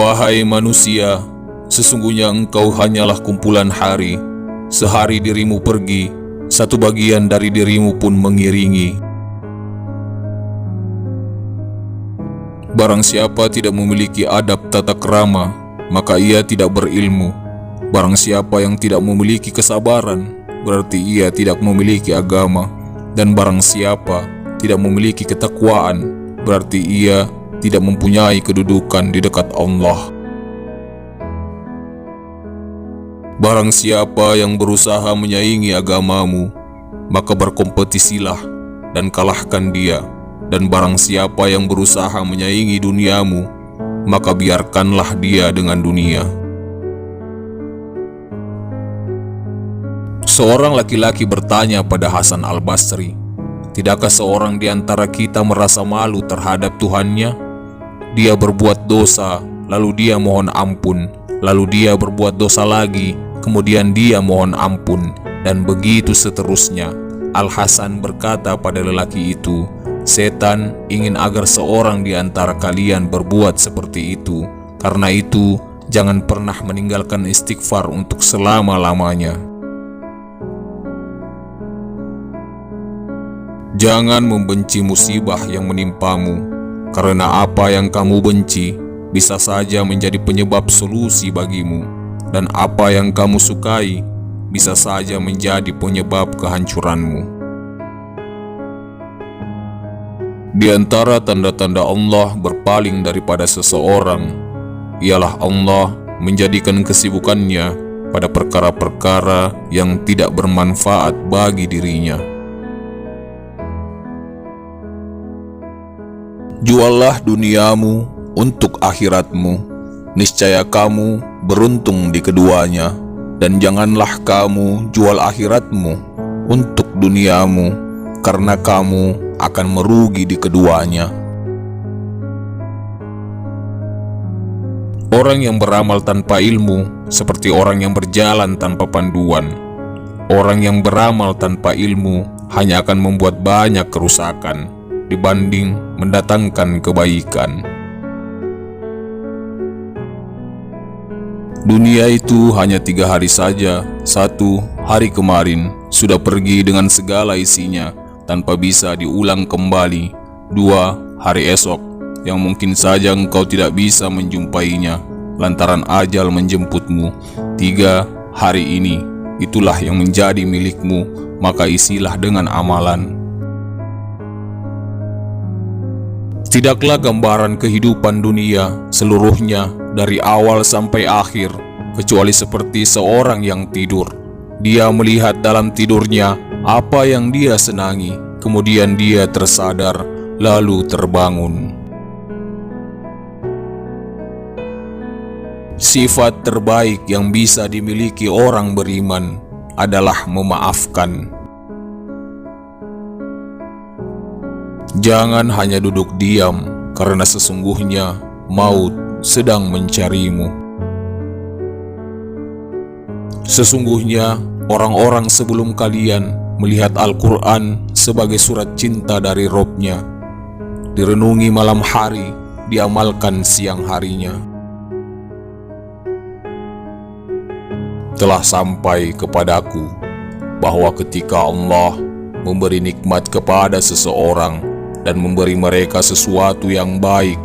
Wahai manusia, sesungguhnya engkau hanyalah kumpulan hari. Sehari dirimu pergi, satu bagian dari dirimu pun mengiringi. Barang siapa tidak memiliki adab tata krama, maka ia tidak berilmu. Barang siapa yang tidak memiliki kesabaran, berarti ia tidak memiliki agama. Dan barang siapa tidak memiliki ketakwaan, berarti ia tidak mempunyai kedudukan di dekat Allah. Barang siapa yang berusaha menyaingi agamamu, maka berkompetisilah dan kalahkan dia. Dan barang siapa yang berusaha menyaingi duniamu, maka biarkanlah dia dengan dunia. Seorang laki-laki bertanya pada Hasan al-Basri, "Tidakkah seorang di antara kita merasa malu terhadap Tuhannya? Dia berbuat dosa, lalu dia mohon ampun, lalu dia berbuat dosa lagi, kemudian dia mohon ampun, dan begitu seterusnya." Al-Hasan berkata pada lelaki itu, "Setan ingin agar seorang di antara kalian berbuat seperti itu. Karena itu, jangan pernah meninggalkan istighfar untuk selama-lamanya." Jangan membenci musibah yang menimpamu, karena apa yang kamu benci bisa saja menjadi penyebab solusi bagimu, dan apa yang kamu sukai bisa saja menjadi penyebab kehancuranmu. Di antara tanda-tanda Allah berpaling daripada seseorang, ialah Allah menjadikan kesibukannya pada perkara-perkara yang tidak bermanfaat bagi dirinya. Juallah duniamu untuk akhiratmu, niscaya kamu beruntung di keduanya. Dan janganlah kamu jual akhiratmu untuk duniamu, karena kamu akan merugi di keduanya. Orang yang beramal tanpa ilmu seperti orang yang berjalan tanpa panduan. Orang yang beramal tanpa ilmu hanya akan membuat banyak kerusakan dibanding mendatangkan kebaikan. Dunia itu hanya 3 hari saja. 1, hari kemarin sudah pergi dengan segala isinya tanpa bisa diulang kembali. 2, hari esok yang mungkin saja engkau tidak bisa menjumpainya lantaran ajal menjemputmu. 3, hari ini, itulah yang menjadi milikmu, maka isilah dengan amalan. Tidaklah gambaran kehidupan dunia seluruhnya dari awal sampai akhir, kecuali seperti seorang yang tidur. Dia melihat dalam tidurnya apa yang dia senangi, kemudian dia tersadar, lalu terbangun. Sifat terbaik yang bisa dimiliki orang beriman adalah memaafkan. Jangan hanya duduk diam, karena sesungguhnya maut sedang mencarimu. Sesungguhnya orang-orang sebelum kalian melihat Al-Quran sebagai surat cinta dari Robnya. Direnungi malam hari, diamalkan siang harinya. Telah sampai kepadaku bahwa ketika Allah memberi nikmat kepada seseorang dan memberi mereka sesuatu yang baik,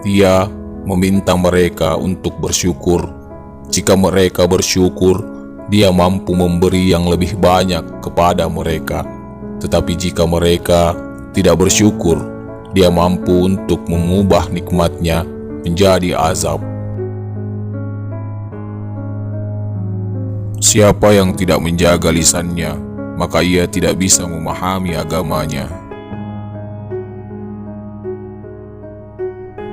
Dia meminta mereka untuk bersyukur. Jika mereka bersyukur, Dia mampu memberi yang lebih banyak kepada mereka. Tetapi jika mereka tidak bersyukur, Dia mampu untuk mengubah nikmatnya menjadi azab. Siapa yang tidak menjaga lisannya, maka ia tidak bisa memahami agamanya.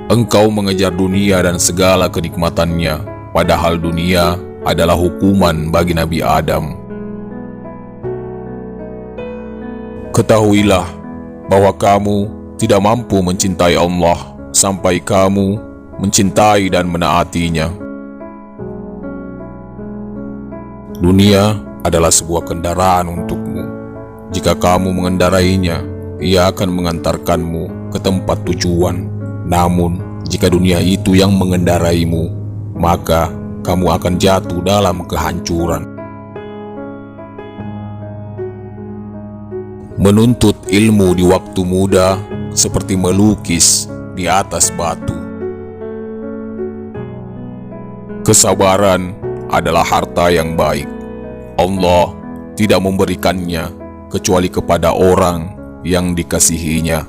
Engkau mengejar dunia dan segala kenikmatannya, padahal dunia adalah hukuman bagi Nabi Adam. Ketahuilah bahwa kamu tidak mampu mencintai Allah sampai kamu mencintai dan menaatinya. Dunia adalah sebuah kendaraan untukmu. Jika kamu mengendarainya, ia akan mengantarkanmu ke tempat tujuan. Namun, jika dunia itu yang mengendaraimu, maka kamu akan jatuh dalam kehancuran. Menuntut ilmu di waktu muda seperti melukis di atas batu. Kesabaran adalah harta yang baik. Allah tidak memberikannya kecuali kepada orang yang dikasihinya.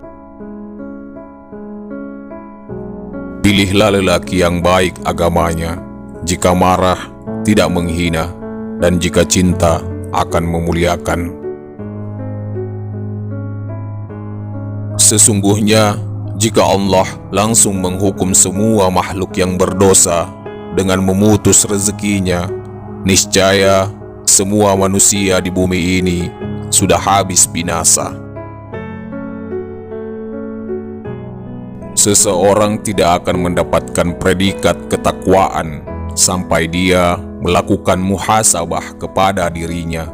Pilihlah lelaki yang baik agamanya, jika marah tidak menghina, dan jika cinta akan memuliakan. Sesungguhnya, jika Allah langsung menghukum semua makhluk yang berdosa dengan memutus rezekinya, niscaya semua manusia di bumi ini sudah habis binasa. Seseorang tidak akan mendapatkan predikat ketakwaan sampai dia melakukan muhasabah kepada dirinya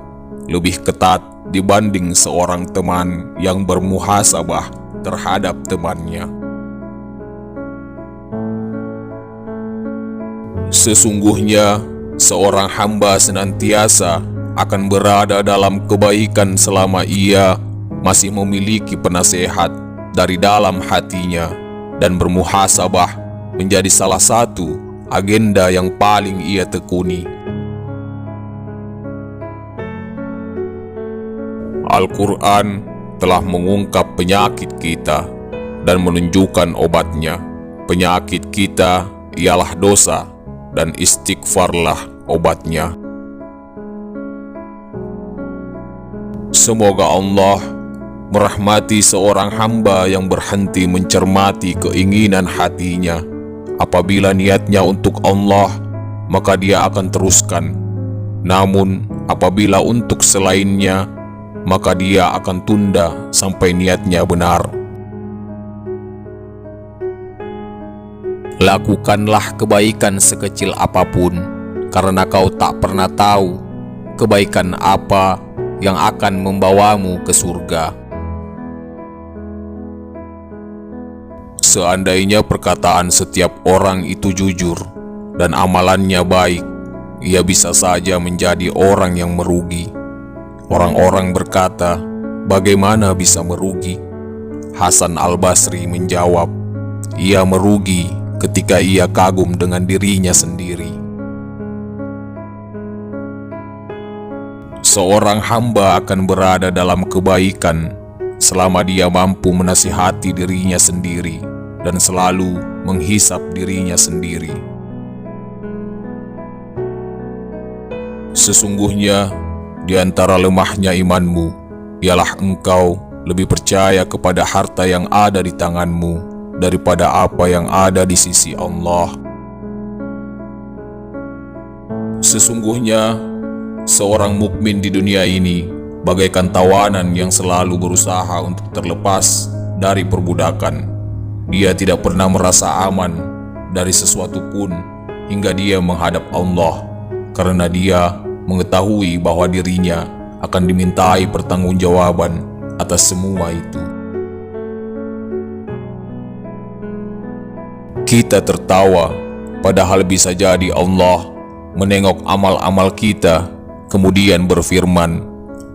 lebih ketat dibanding seorang teman yang bermuhasabah terhadap temannya. Sesungguhnya seorang hamba senantiasa akan berada dalam kebaikan selama ia masih memiliki penasehat dari dalam hatinya, dan bermuhasabah menjadi salah satu agenda yang paling ia tekuni. Al-Quran telah mengungkap penyakit kita dan menunjukkan obatnya. Penyakit kita ialah dosa, dan istighfarlah obatnya. Semoga Allah merahmati seorang hamba yang berhenti mencermati keinginan hatinya. Apabila niatnya untuk Allah, maka dia akan teruskan. Namun apabila untuk selainnya, maka dia akan tunda sampai niatnya benar. Lakukanlah kebaikan sekecil apapun, karena kau tak pernah tahu kebaikan apa yang akan membawamu ke surga. Seandainya perkataan setiap orang itu jujur dan amalannya baik, ia bisa saja menjadi orang yang merugi. Orang-orang berkata, bagaimana bisa merugi? Hasan Al-Basri menjawab, ia merugi ketika ia kagum dengan dirinya sendiri. Seorang hamba akan berada dalam kebaikan selama dia mampu menasihati dirinya sendiri dan selalu menghisap dirinya sendiri. Sesungguhnya, di antara lemahnya imanmu, ialah engkau lebih percaya kepada harta yang ada di tanganmu daripada apa yang ada di sisi Allah. Sesungguhnya, seorang mukmin di dunia ini bagaikan tawanan yang selalu berusaha untuk terlepas dari perbudakan. Dia tidak pernah merasa aman dari sesuatu pun hingga dia menghadap Allah, karena dia mengetahui bahwa dirinya akan dimintai pertanggungjawaban atas semua itu. Kita tertawa, padahal bisa jadi Allah menengok amal-amal kita, kemudian berfirman,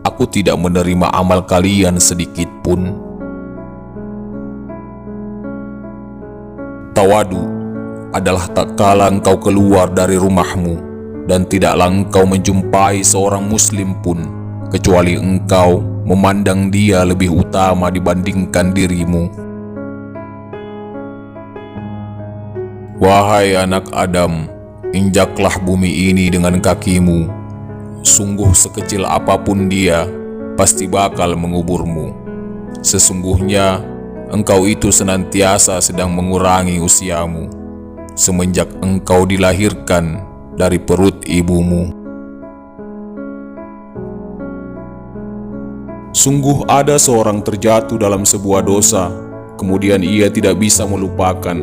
"Aku tidak menerima amal kalian sedikit pun." Tawadu adalah tak kala engkau keluar dari rumahmu dan tidaklah engkau menjumpai seorang muslim pun kecuali engkau memandang dia lebih utama dibandingkan dirimu. Wahai anak Adam, injaklah bumi ini dengan kakimu. Sungguh sekecil apapun dia, pasti bakal menguburmu. Sesungguhnya engkau itu senantiasa sedang mengurangi usiamu semenjak engkau dilahirkan dari perut ibumu. Sungguh ada seorang terjatuh dalam sebuah dosa, kemudian ia tidak bisa melupakan,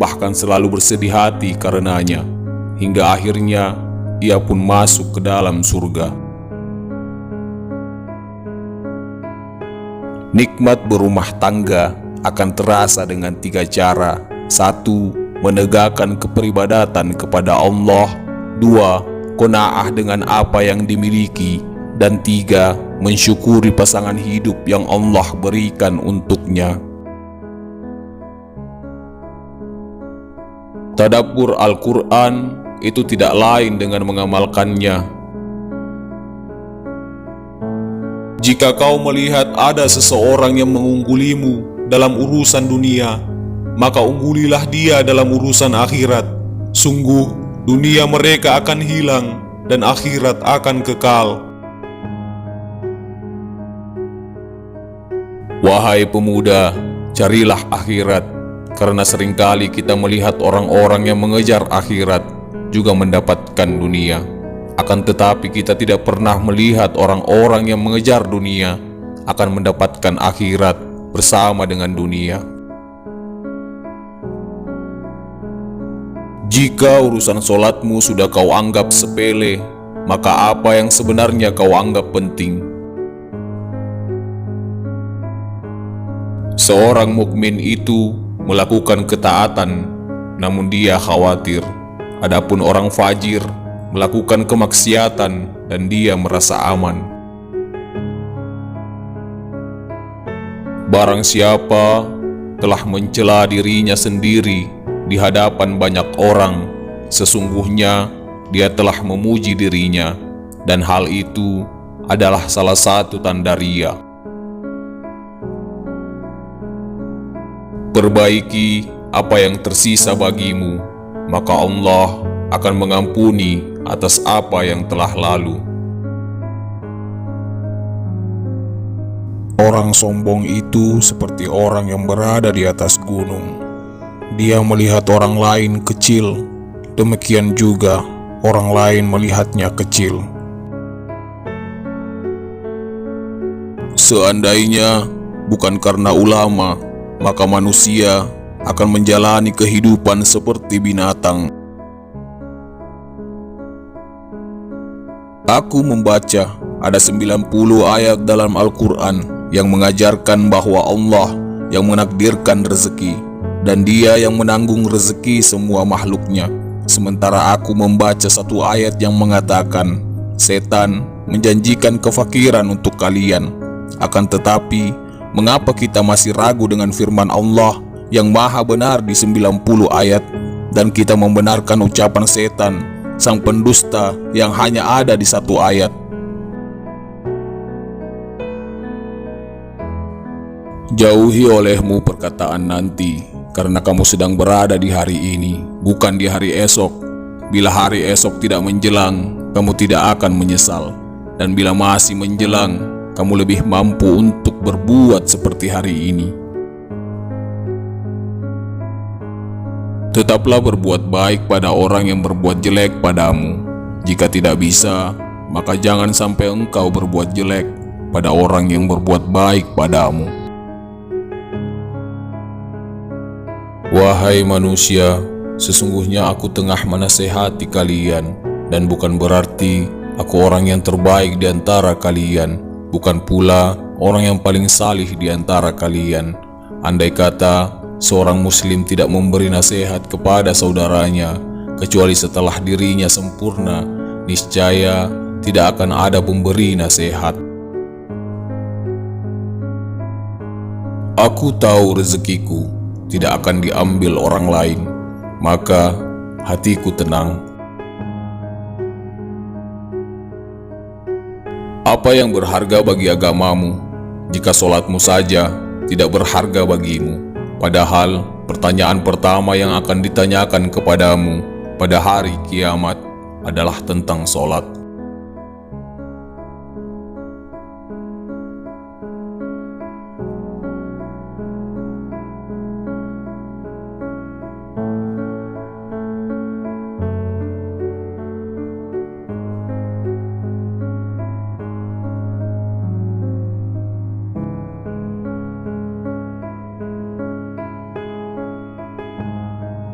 bahkan selalu bersedih hati karenanya, hingga akhirnya ia pun masuk ke dalam surga. Nikmat berumah tangga akan terasa dengan 3 cara 1. Menegakkan keperibadatan kepada Allah. 2. Qanaah dengan apa yang dimiliki. Dan 3. Mensyukuri pasangan hidup yang Allah berikan untuknya. Tadabbur Al-Quran itu tidak lain dengan mengamalkannya. Jika kau melihat ada seseorang yang mengunggulimu dalam urusan dunia, maka unggulilah dia dalam urusan akhirat. Sungguh, dunia mereka akan hilang dan akhirat akan kekal. Wahai pemuda, carilah akhirat. Karena seringkali kita melihat orang-orang yang mengejar akhirat juga mendapatkan dunia. Akan tetapi kita tidak pernah melihat orang-orang yang mengejar dunia akan mendapatkan akhirat bersama dengan dunia. Jika urusan solatmu sudah kau anggap sepele, maka apa yang sebenarnya kau anggap penting? Seorang mukmin itu melakukan ketaatan, namun dia khawatir. Adapun orang fajir melakukan kemaksiatan dan dia merasa aman. Barang siapa telah mencela dirinya sendiri di hadapan banyak orang, sesungguhnya dia telah memuji dirinya, dan hal itu adalah salah satu tanda riya. Perbaiki apa yang tersisa bagimu, maka Allah akan mengampuni atas apa yang telah lalu. Orang sombong itu seperti orang yang berada di atas gunung. Dia melihat orang lain kecil, demikian juga orang lain melihatnya kecil. Seandainya bukan karena ulama, maka manusia akan menjalani kehidupan seperti binatang. Aku membaca ada 90 ayat dalam Al-Quran yang mengajarkan bahwa Allah yang menakdirkan rezeki dan Dia yang menanggung rezeki semua makhluknya. Sementara aku membaca satu ayat yang mengatakan setan menjanjikan kefakiran untuk kalian. Akan tetapi, mengapa kita masih ragu dengan firman Allah yang maha benar di 90 ayat dan kita membenarkan ucapan setan, sang pendusta yang hanya ada di satu ayat? Jauhi olehmu perkataan nanti, karena kamu sedang berada di hari ini, bukan di hari esok. Bila hari esok tidak menjelang, kamu tidak akan menyesal. Dan bila masih menjelang, kamu lebih mampu untuk berbuat seperti hari ini. Tetaplah berbuat baik pada orang yang berbuat jelek padamu. Jika tidak bisa, maka jangan sampai engkau berbuat jelek pada orang yang berbuat baik padamu. Wahai manusia, sesungguhnya aku tengah menasehati kalian, dan bukan berarti aku orang yang terbaik di antara kalian, bukan pula orang yang paling salih di antara kalian. Andai kata seorang muslim tidak memberi nasihat kepada saudaranya, kecuali setelah dirinya sempurna, niscaya tidak akan ada pemberi nasihat. Aku tahu rezekiku tidak akan diambil orang lain, maka hatiku tenang. Apa yang berharga bagi agamamu, jika solatmu saja tidak berharga bagimu? Padahal pertanyaan pertama yang akan ditanyakan kepadamu pada hari kiamat adalah tentang solat.